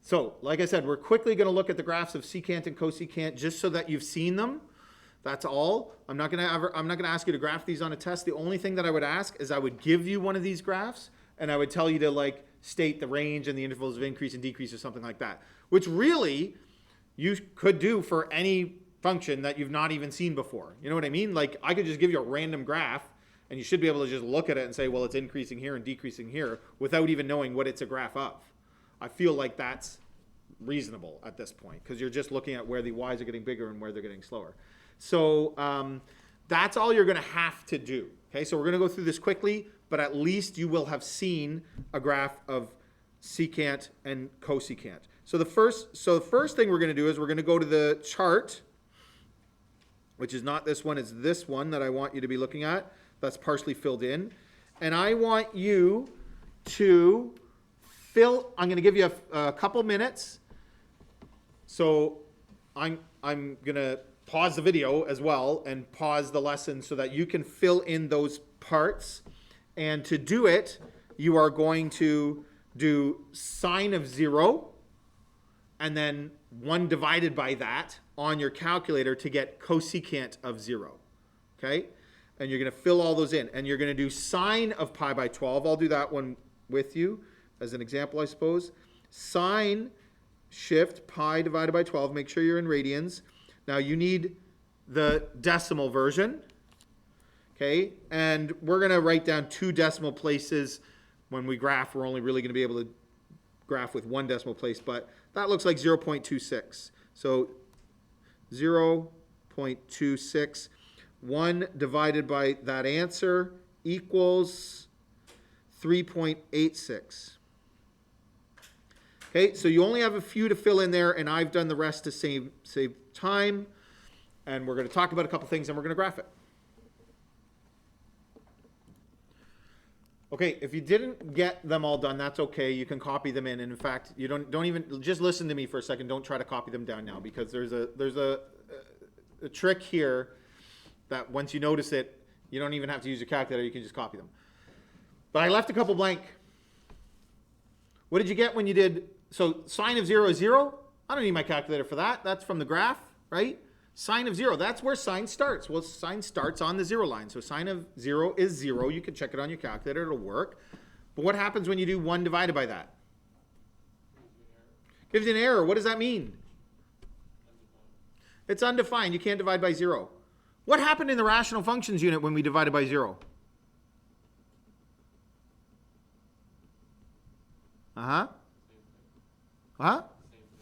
So, like I said, we're quickly going to look at the graphs of secant and cosecant just so that you've seen them. That's all. I'm not going to ask you to graph these on a test. The only thing that I would ask is I would give you one of these graphs and I would tell you to like state the range and the intervals of increase and decrease or something like that, which really you could do for any function that you've not even seen before. You know what I mean? Like I could just give you a random graph and you should be able to just look at it and say, well, it's increasing here and decreasing here without even knowing what it's a graph of. I feel like that's reasonable at this point because you're just looking at where the y's are getting bigger and where they're getting slower. So that's all you're going to have to do. Okay, so we're going to go through this quickly, but at least you will have seen a graph of secant and cosecant. So the first thing we're going to do is we're going to go to the chart, which is not this one, it's this one that I want you to be looking at. That's partially filled in. And I want you to I'm going to give you a couple minutes. So I'm going to pause the video as well and pause the lesson so that you can fill in those parts. And to do it, you are going to do sine of 0 and then 1 divided by that on your calculator to get cosecant of 0. Okay? And you're going to fill all those in. And you're going to do sine of pi by 12. I'll do that one with you as an example, I suppose. Sine shift pi divided by 12. Make sure you're in radians. Now you need the decimal version. Okay? And we're going to write down 2 decimal places. When we graph, we're only really going to be able to graph with 1 decimal place, but that looks like 0.26. So 0.26. 1 divided by that answer equals 3.86. Okay, so you only have a few to fill in there, and I've done the rest to save time. And we're going to talk about a couple things, and we're going to graph it. Okay, if you didn't get them all done, that's okay. You can copy them in. And in fact, you don't even just listen to me for a second. Don't try to copy them down now because there's a trick here that once you notice it, you don't even have to use your calculator. You can just copy them. But I left a couple blank. What did you get when you did? So sine of 0 is 0. I don't need my calculator for that. That's from the graph, right? Sine of 0, that's where sine starts. Well, sine starts on the 0 line. So sine of 0 is 0. You can check it on your calculator. It'll work. But what happens when you do 1 divided by that? Gives you an error. What does that mean? It's undefined. You can't divide by 0. What happened in the rational functions unit when we divided by 0? Uh-huh. Huh?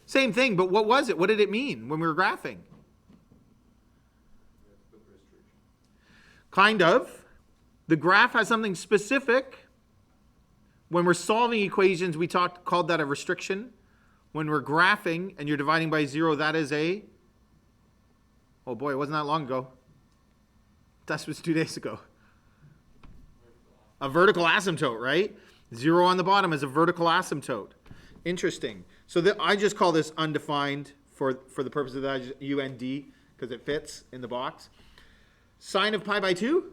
Same thing, but what was it? What did it mean when we were graphing? Kind of. The graph has something specific. When we're solving equations, we called that a restriction. When we're graphing and you're dividing by 0, that is a... Oh boy, it wasn't that long ago. That was 2 days ago. A vertical asymptote, right? 0 on the bottom is a vertical asymptote. Interesting. So I just call this undefined for the purpose of that, UND, because it fits in the box. Sine of pi by 2?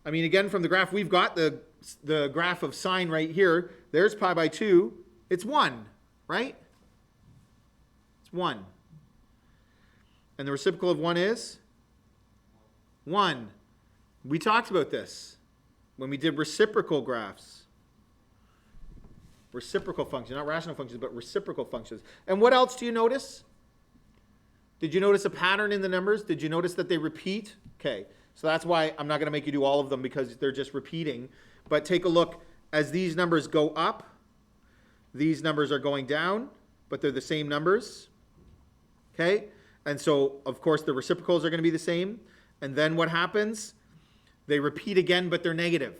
I mean, again, from the graph, we've got the graph of sine right here. There's pi by 2. It's 1, right? It's 1. And the reciprocal of 1 is? 1. We talked about this when we did reciprocal graphs. Reciprocal functions, not rational functions, but reciprocal functions. And what else do you notice? Did you notice a pattern in the numbers? Did you notice that they repeat? Okay, so that's why I'm not going to make you do all of them because they're just repeating. But take a look. As these numbers go up, these numbers are going down, but they're the same numbers. Okay? And so, of course, the reciprocals are going to be the same. And then what happens? They repeat again, but they're negative.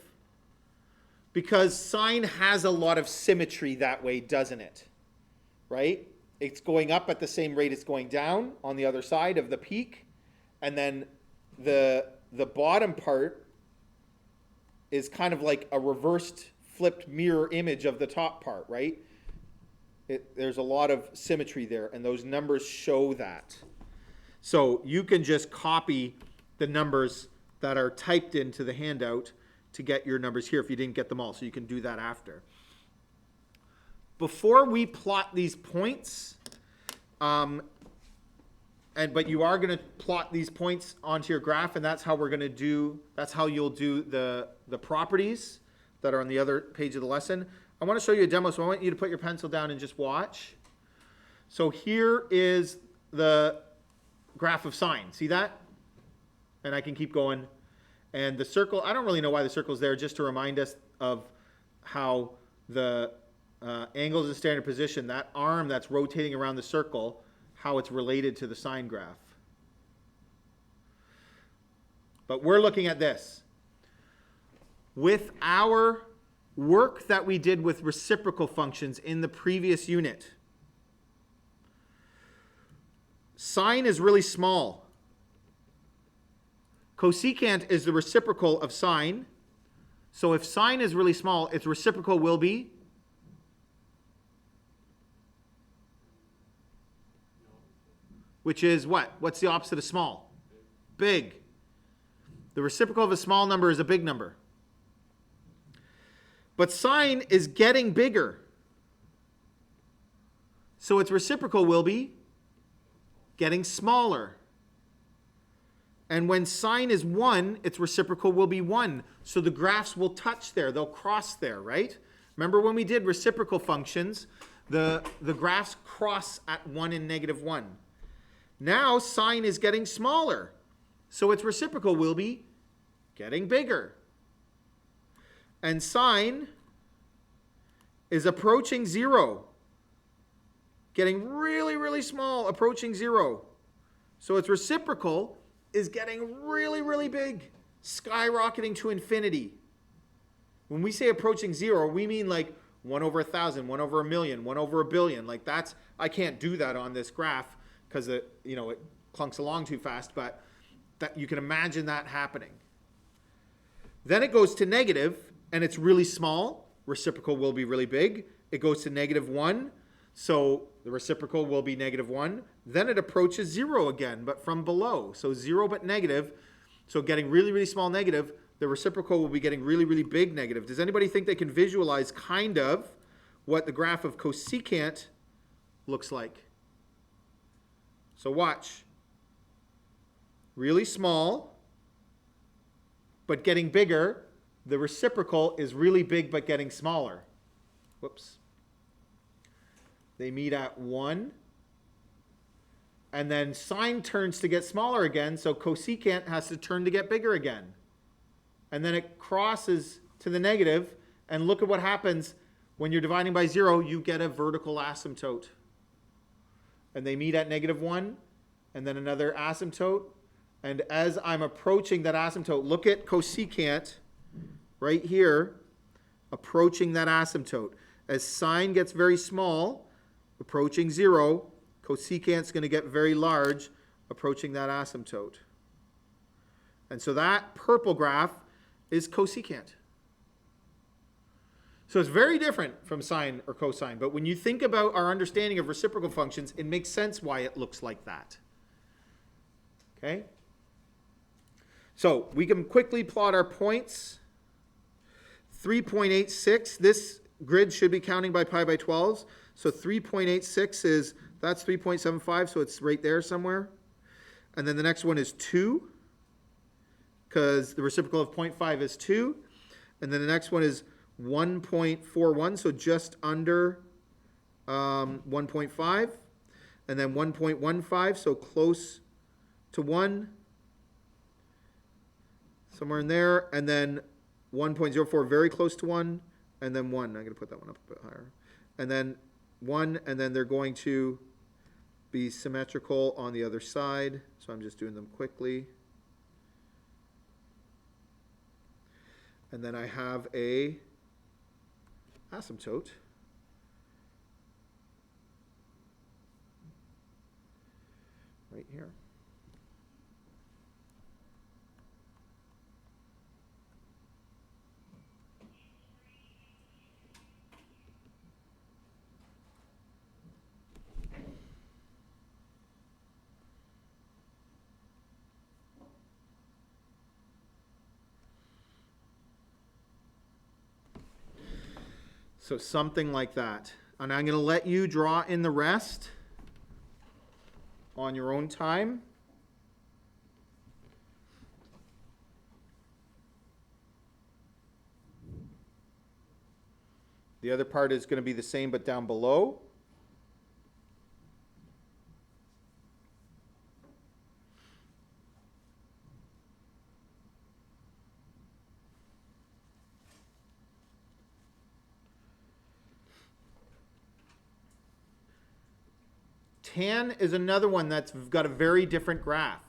Because sine has a lot of symmetry that way, doesn't it? Right? It's going up at the same rate it's going down on the other side of the peak. And then the bottom part is kind of like a reversed, flipped mirror image of the top part, right? There's a lot of symmetry there, and those numbers show that. So you can just copy the numbers that are typed into the handout to get your numbers here if you didn't get them all. So you can do that after. before we plot these points, but you are going to plot these points onto your graph, and that's how you'll do the properties that are on the other page of the lesson. I want to show you a demo, so I want you to put your pencil down and just watch. So here is the graph of sine. See that? And I can keep going. And the circle, I don't really know why the circle's there, just to remind us of how the angles of standard position, that arm that's rotating around the circle, how it's related to the sine graph. But we're looking at this. With our work that we did with reciprocal functions in the previous unit, sine is really small. Cosecant is the reciprocal of sine. So if sine is really small, its reciprocal will be? Which is what? What's the opposite of small? Big. The reciprocal of a small number is a big number. But sine is getting bigger. So its reciprocal will be getting smaller. And when sine is 1, its reciprocal will be 1. So the graphs will touch there. They'll cross there, right? Remember when we did reciprocal functions, the graphs cross at 1 and -1. Now sine is getting smaller. So its reciprocal will be getting bigger. And sine is approaching 0. Getting really, really small, approaching 0. So its reciprocal is getting really, really big, skyrocketing to infinity. When we say approaching 0, we mean like 1 over 1,000, 1 over 1,000,000, 1 over 1,000,000,000. Like that's, I can't do that on this graph because it clunks along too fast, but that you can imagine that happening. Then it goes to negative, and it's really small. Reciprocal will be really big. It goes to -1, so the reciprocal will be -1. Then it approaches 0 again, but from below. So 0 but negative. So getting really, really small negative, the reciprocal will be getting really, really big negative. Does anybody think they can visualize kind of what the graph of cosecant looks like? So watch. Really small, but getting bigger. The reciprocal is really big, but getting smaller. Whoops. They meet at 1. And then sine turns to get smaller again, so cosecant has to turn to get bigger again. And then it crosses to the negative, and look at what happens when you're dividing by 0, you get a vertical asymptote. And they meet at -1, and then another asymptote. And as I'm approaching that asymptote, look at cosecant right here, approaching that asymptote. As sine gets very small, approaching 0, cosecant's going to get very large, approaching that asymptote. And so that purple graph is cosecant. So it's very different from sine or cosine, but when you think about our understanding of reciprocal functions, it makes sense why it looks like that. Okay? So we can quickly plot our points. 3.86, this grid should be counting by pi by 12s. So 3.86 that's 3.75, so it's right there somewhere. And then the next one is 2, because the reciprocal of 0.5 is 2. And then the next one is 1.41, so just under 1.5. And then 1.15, so close to 1. Somewhere in there. And then 1.04, very close to 1. And then 1. I'm going to put that one up a bit higher. And then 1, and then they're going to be symmetrical on the other side. So I'm just doing them quickly. And then I have a asymptote. Right here. So something like that. And I'm going to let you draw in the rest on your own time. The other part is going to be the same but down below. Tan is another one that's got a very different graph.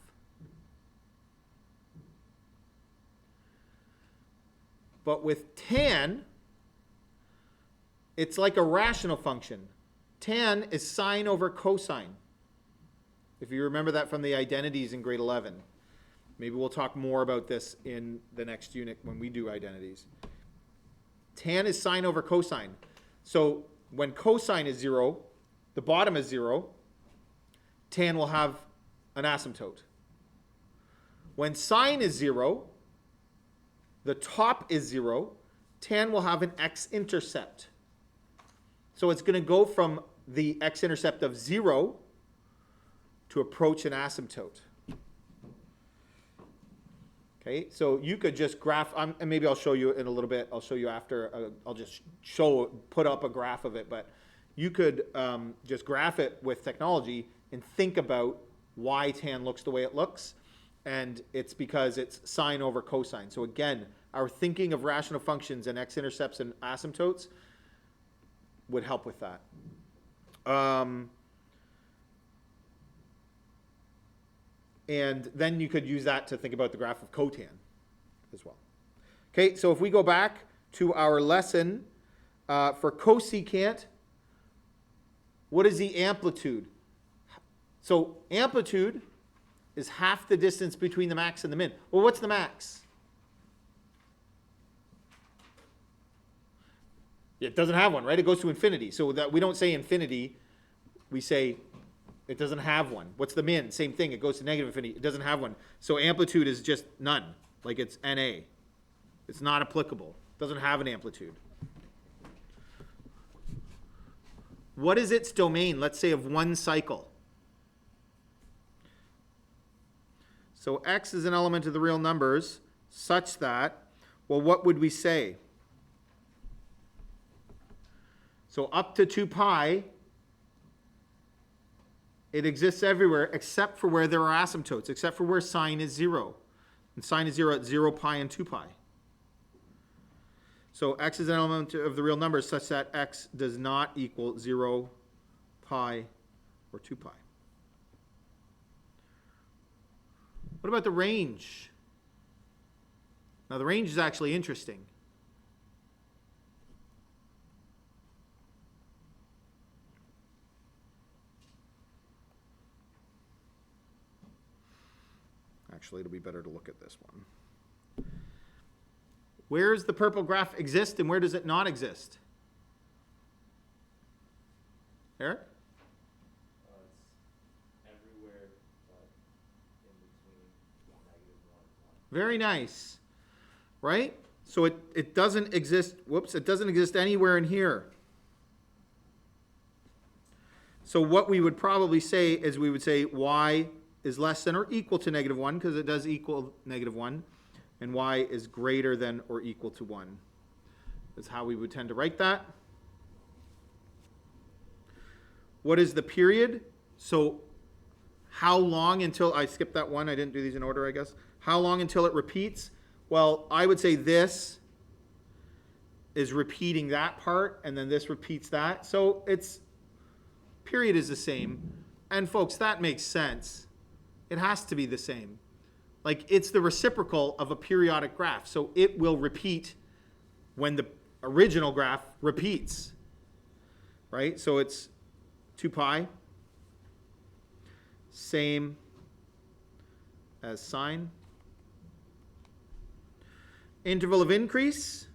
But with tan, it's like a rational function. Tan is sine over cosine. If you remember that from the identities in grade 11. Maybe we'll talk more about this in the next unit when we do identities. Tan is sine over cosine. So when cosine is 0, the bottom is 0, tan will have an asymptote. When sine is 0, the top is 0, tan will have an x-intercept. So it's going to go from the x-intercept of 0 to approach an asymptote. Okay, so you could just graph, and maybe I'll show you in a little bit, I'll show you after, I'll just put up a graph of it, but you could just graph it with technology and think about why tan looks the way it looks. And it's because it's sine over cosine. So again, our thinking of rational functions and x-intercepts and asymptotes would help with that. And then you could use that to think about the graph of cotan as well. Okay, so if we go back to our lesson for cosecant, what is the amplitude? So amplitude is half the distance between the max and the min. Well, what's the max? It doesn't have one, right? It goes to infinity. So that we don't say infinity, we say it doesn't have one. What's the min? Same thing. It goes to negative infinity. It doesn't have one. So amplitude is just none, like it's NA. It's not applicable. It doesn't have an amplitude. What is its domain, let's say, of one cycle? So x is an element of the real numbers such that, well, what would we say? So up to 2 pi, it exists everywhere except for where there are asymptotes, except for where sine is 0. And sine is 0 at 0 pi and 2 pi. So x is an element of the real numbers such that x does not equal 0, pi, or 2 pi. What about the range? Now the range is actually interesting. Actually, it'll be better to look at this one. Where does the purple graph exist and where does it not exist? Eric? It's everywhere but in between -1. Very nice. Right? So it doesn't exist, it doesn't exist anywhere in here. So what we would probably say is we would say y is less than or equal to -1 because it does equal -1, and y is greater than or equal to 1. That's how we would tend to write that. What is the period? So how long until, I skipped that one, I didn't do these in order, I guess. How long until it repeats? Well, I would say this is repeating that part, and then this repeats that. So its period is the same. And folks, that makes sense. It has to be the same. Like, it's the reciprocal of a periodic graph. So it will repeat when the original graph repeats. Right? So it's 2 pi. Same as sine. Interval of increase.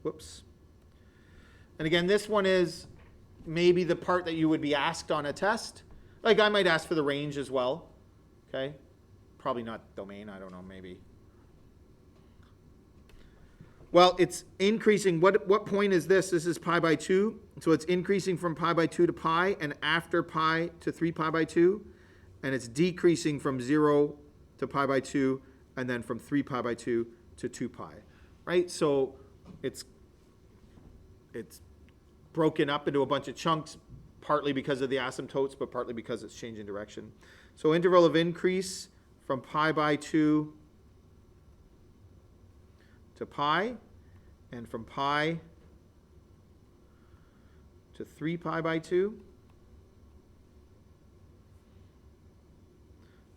Whoops. And again, this one is maybe the part that you would be asked on a test. Like, I might ask for the range as well. Okay? Probably not domain, I don't know, maybe. Well, it's increasing. What point is this? This is pi by 2. So it's increasing from pi by 2 to pi, and after pi to 3 pi by 2. And it's decreasing from 0 to pi by 2, and then from 3 pi by 2 to 2 pi. Right? So it's broken up into a bunch of chunks, partly because of the asymptotes, but partly because it's changing direction. So interval of increase from pi by 2 to pi, and from pi to 3 pi by 2.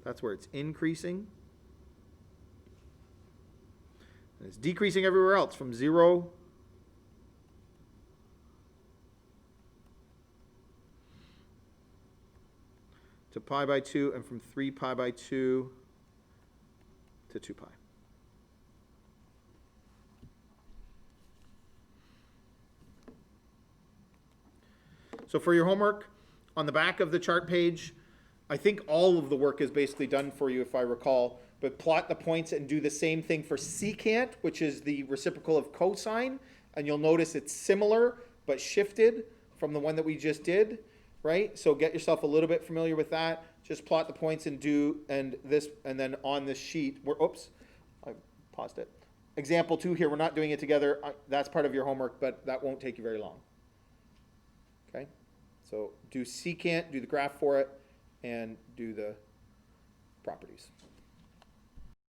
That's where it's increasing. And it's decreasing everywhere else from 0 to pi by 2, and from 3 pi by 2 to 2 pi. So for your homework, on the back of the chart page, I think all of the work is basically done for you if I recall, but plot the points and do the same thing for secant, which is the reciprocal of cosine, and you'll notice it's similar but shifted from the one that we just did, right? So get yourself a little bit familiar with that. Just plot the points and then on this sheet, oops, I paused it. Example 2 here, we're not doing it together. That's part of your homework, but that won't take you very long. Okay? So do secant, do the graph for it, and do the properties.